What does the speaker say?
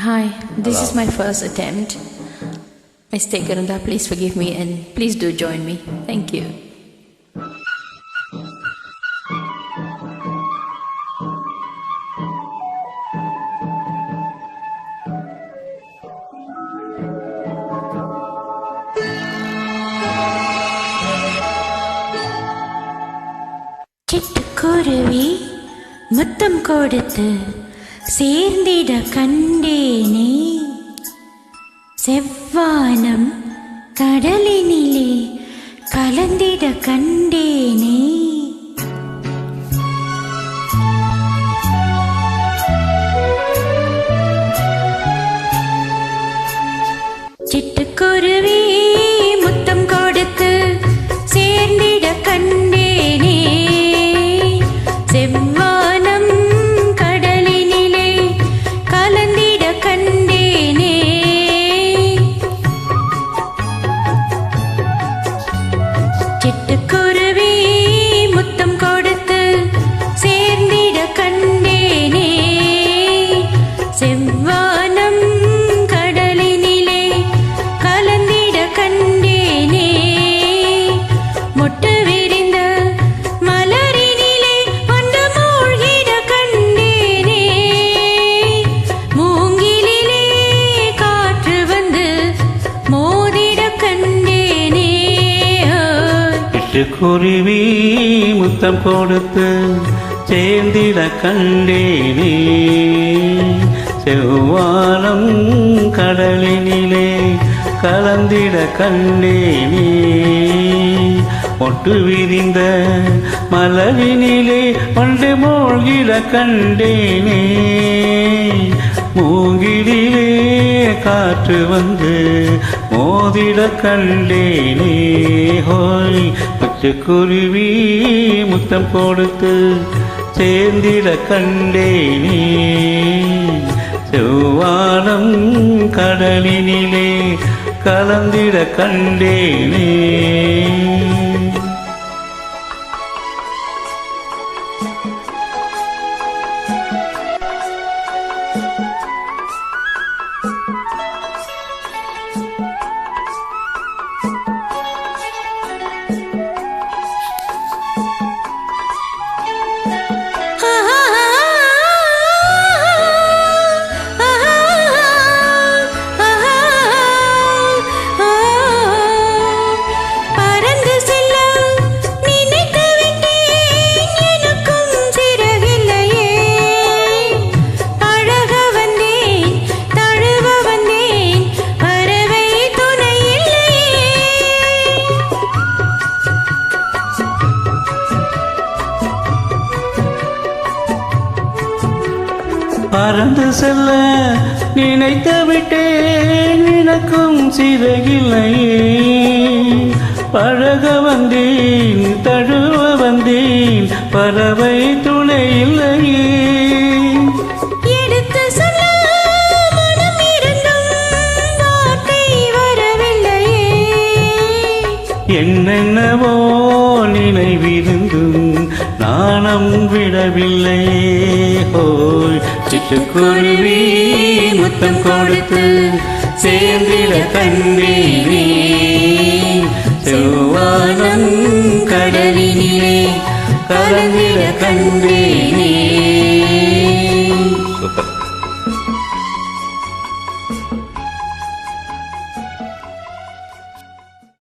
Hi, this is my first attempt. I stay Karunda, please forgive me and please do join me. Thank you. சிட்டுக்குருவி முத்தம் கொடுத்து சேர்ந்திட கண்டேனே, செவ்வானம் கடலினிலே கலந்திட கண்டேனே. சிட்டுக்குருவி முத்தம் கொடுத்து சேர்ந்திட கண்டேனே, செவ்வானம் கடலினிலே கலந்திட கண்டேனே. சிட்டுக்குருவி முத்தம் கொடுத்து சேர்ந்திட கண்டேனே, செவ்வானம் கடலினிலே கலந்திட கண்டேனே. மொட்டு விரிந்த மலரினிலே ஒன்று மூழ்கிட கண்டேனே, மூங்கிலிலே காற்று வந்து மோதிட கண்டேனே. சிட்டுக்குருவி முத்தம் கொடுத்து சேர்ந்திட கண்டேனே, செவ்வானம் கடலினிலே கலந்திட கண்டேனே. ஒட்டு விரிந்த மலரினிலே ஒன்று மூழ்கிட கண்டேனே, மூங்கிலிலே காற்று வந்து மோதிட கண்டேனே. ஹோய் சிட்டுக்குருவி முத்தம் கொடுத்து சேர்ந்திட கண்டேனே, செவ்வானம் கடலினிலே கலந்திட கண்டேனே. பறந்து செல்ல நினைத்து விட்டேன், எனக்கும் சிறகில்லையே. பழக வந்தேன் தழுவ வந்தேன், பறவை துணை இல்லையே. எடுத்து சொல்ல மனம் இருந்தும் வார்த்தை வரவில்லையே. என்னென்னவோ நினைவிருந்தும் நாணம் விடவில்லையே. ஹோய் சிட்டுக்குருவி முத்தம் கொடுத்து சேர்ந்திட கண்டேனே, செவ்வானம் கடலினிலே கலந்திட கண்டேனே.